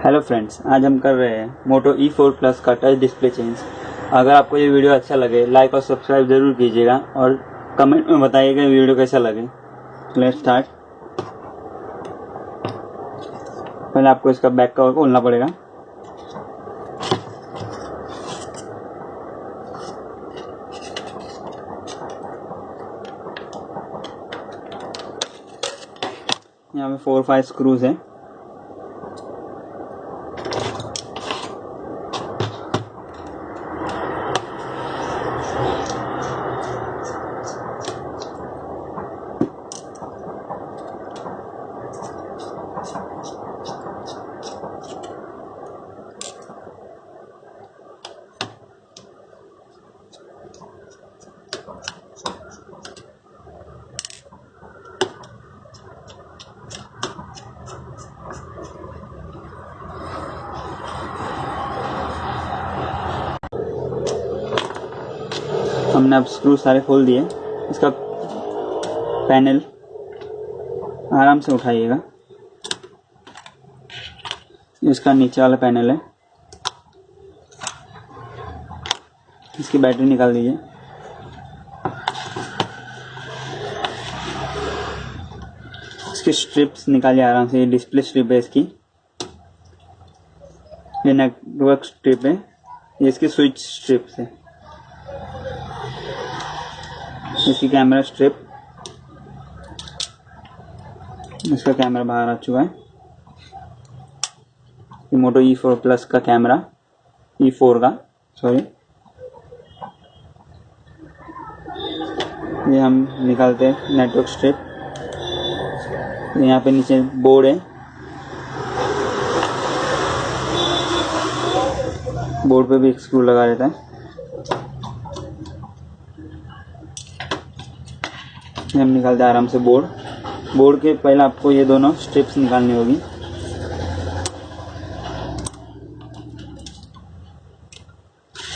Hello friends, आज हम कर रहे हैं मोटो E4 प्लस का टच डिस्प्ले चेंज। अगर आपको ये वीडियो अच्छा लगे लाइक और सब्सक्राइब ज़रूर कीजिएगा और कमेंट में बताइएगा वीडियो कैसा लगे। Let's start. पहले आपको इसका बैक कवर खोलना पड़ेगा। यहाँ पे 4-5 स्क्रूज हैं। हमने अब स्क्रू सारे खोल दिए। इसका पैनल आराम से उठाइएगा। इसका नीचे वाला पैनल है, इसकी बैटरी निकाल दीजिए। इसकी स्ट्रिप्स निकालिए आराम से। ये डिस्प्ले स्ट्रिप है इसकी, ये नेटवर्क स्ट्रिप है, ये इसकी स्विच स्ट्रिप्स है। इसकी कैमरा स्ट्रिप, इसका कैमरा बाहर आ चुका है। ये मोटो E4 प्लस का कैमरा, E4 का सॉरी। ये हम निकालते हैं नेटवर्क स्ट्रिप। यहाँ पे नीचे बोर्ड है, बोर्ड पे भी एक स्क्रू लगा रहता है। हम निकालते हैं आराम से बोर्ड के पहले आपको ये दोनों स्ट्रिप्स निकालनी होगी।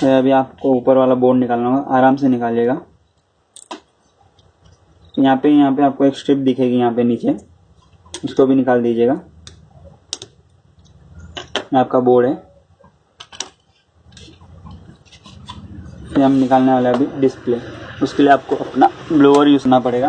अभी आपको ऊपर वाला बोर्ड निकालना होगा, आराम से निकालिएगा। यहाँ पे आपको एक स्ट्रिप दिखेगी यहाँ पे नीचे, इसको भी निकाल दीजिएगा। ये आपका बोर्ड है। फिर हम निकालने वाले अभी डिस्प्ले। उसके लिए आपको अपना ब्लोअर यूज करना पड़ेगा।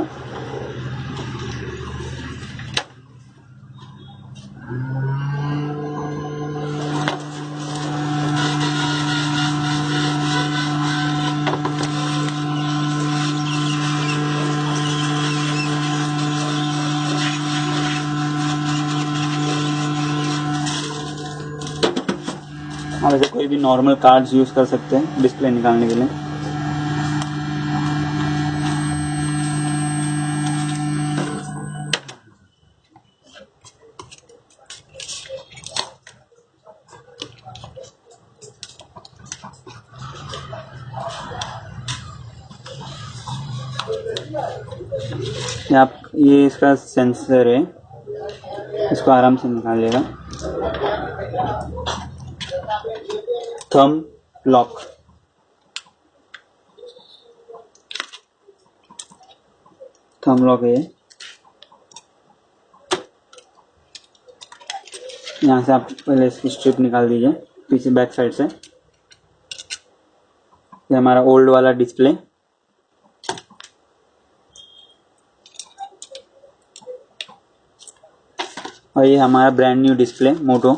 आप ऐसे कोई भी नॉर्मल कार्ड्स यूज कर सकते हैं डिस्प्ले निकालने के लिए। ये इसका सेंसर है, इसको आराम से निकालिएगा। थंब लॉक, है ये। यहाँ से आप पहले इसकी स्ट्रिप निकाल दीजिए पीछे बैक साइड से। ये हमारा ओल्ड वाला डिस्प्ले, और ये हमारा ब्रांड न्यू डिस्प्ले मोटो।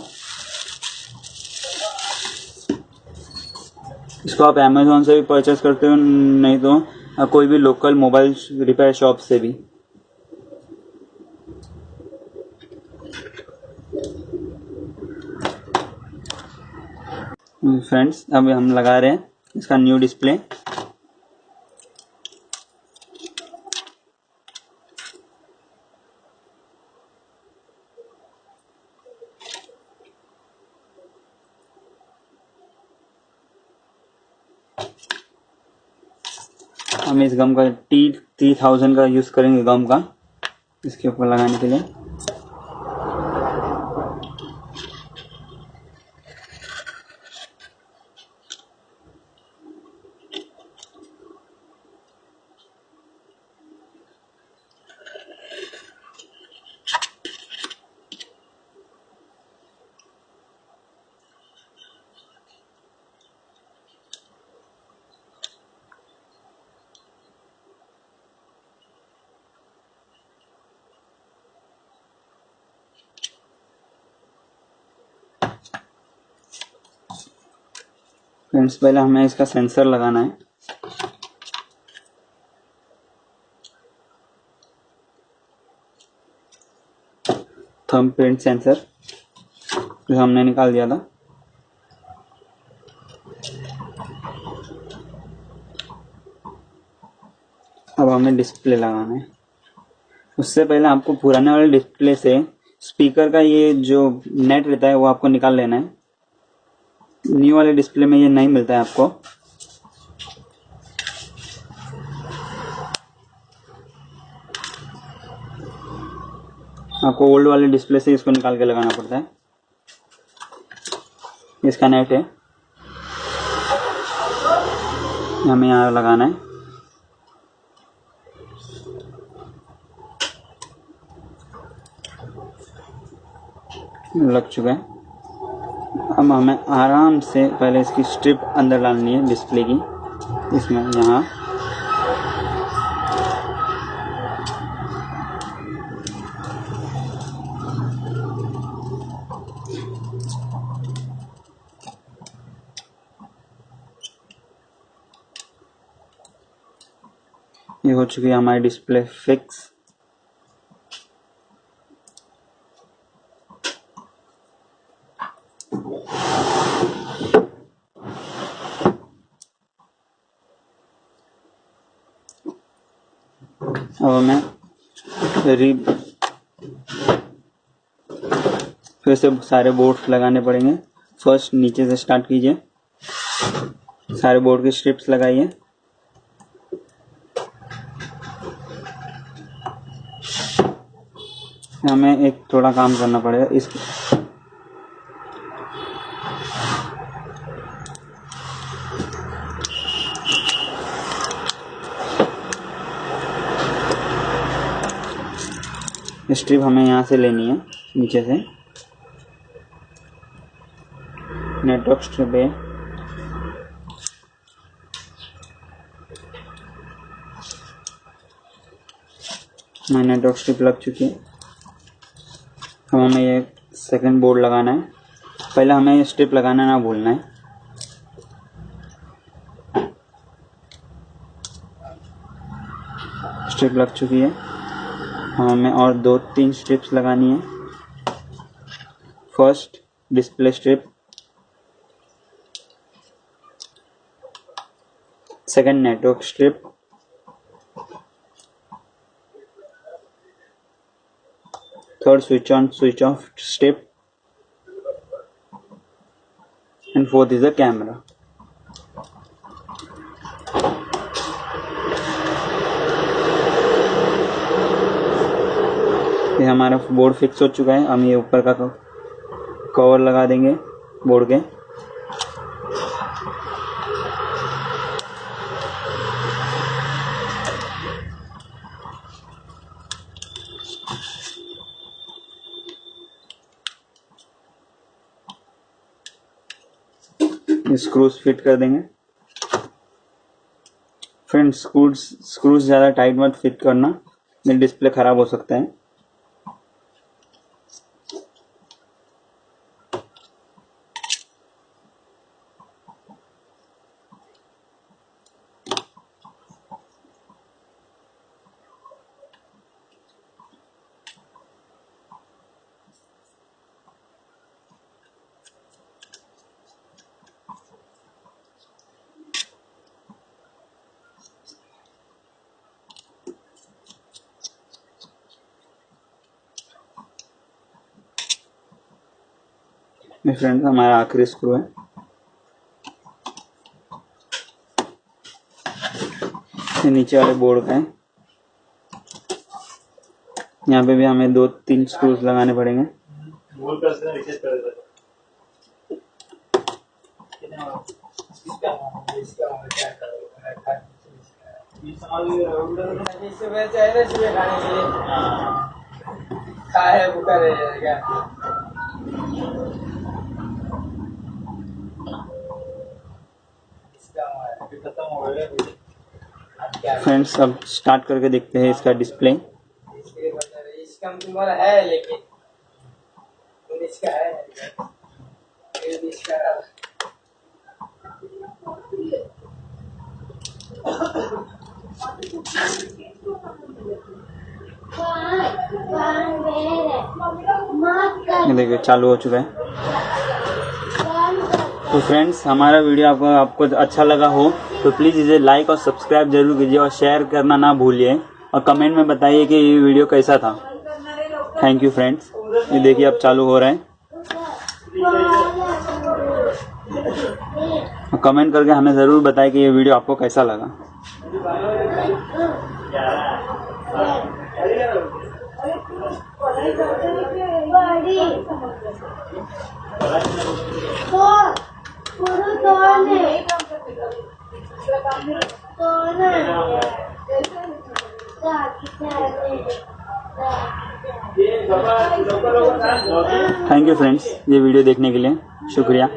इसको आप अमेज़ॉन से भी परचेस करते हो, नहीं तो कोई भी लोकल मोबाइल रिपेयर शॉप से भी। फ्रेंड्स, अब हम लगा रहे हैं इसका न्यू डिस्प्ले। हम इस गम का T3000 का यूज करेंगे गम का इसके ऊपर लगाने के लिए। फ्रेंड्स पहले हमें इसका सेंसर लगाना है। थंबप्रिंट सेंसर जो हमने निकाल दिया था। अब हमें डिस्प्ले लगाना है। उससे पहले आपको पुराने वाले डिस्प्ले से स्पीकर का ये जो नेट रहता है वो आपको निकाल लेना है। न्यू वाले डिस्प्ले में ये नहीं मिलता है आपको। आपको ओल्ड वाले डिस्प्ले से इसको निकाल के लगाना पड़ता है। इसका नेट है, हमें यहाँ लगाना है। लग चुका है। अब हमें आराम से पहले इसकी स्ट्रिप अंदर डालनी है डिस्प्ले की, इसमें यहाँ। ये हो चुकी है हमारी डिस्प्ले फिक्स। अब हमें फिर से सारे बोर्ड्स लगाने पड़ेंगे। फर्स्ट नीचे से स्टार्ट कीजिए, सारे बोर्ड की स्ट्रिप्स लगाइए। हमें एक थोड़ा काम करना पड़ेगा इस स्ट्रिप हमें यहाँ से लेनी है, नीचे से नेटवर्क स्ट्रिप है। हमारी नेटवर्क स्ट्रिप लग चुकी है। अब हमें ये सेकंड बोर्ड लगाना है। पहले हमें ये स्ट्रिप लगाना ना भूलना है। स्ट्रिप लग चुकी है। हमें और 2-3 स्ट्रिप्स लगानी है। First display strip, second network strip, third switch on switch off strip, and fourth is the camera. ये हमारा बोर्ड फिक्स हो चुका है। हम ये ऊपर का कवर लगा देंगे बोर्ड के। स्क्रूज फिट कर देंगे। फ्रेंड्स स्क्रूज ज़्यादा टाइट मत फिट करना, नहीं डिस्प्ले खराब हो सकता है। मेरे फ्रेंड्स हमारा आखिरी स्क्रू है। ये नीचे वाले बोर्ड का है। यहाँ पे भी हमें 2-3 स्क्रूज लगाने पड़ेंगे। फ्रेंड्स अब स्टार्ट करके देखते हैं इसका डिस्प्ले। इसका है लेकिन इसका है ये देखिए चालू हो चुका है। तो फ्रेंड्स, हमारा वीडियो आपको अच्छा लगा हो तो प्लीज़ इसे लाइक और सब्सक्राइब जरूर कीजिए और शेयर करना ना भूलिए और कमेंट में बताइए कि ये वीडियो कैसा था। Thank you friends. ये देखिए अब चालू हो रहा है। कमेंट करके हमें ज़रूर बताएं कि ये वीडियो आपको कैसा लगा। थैंक यू फ्रेंड्स, ये वीडियो देखने के लिए शुक्रिया।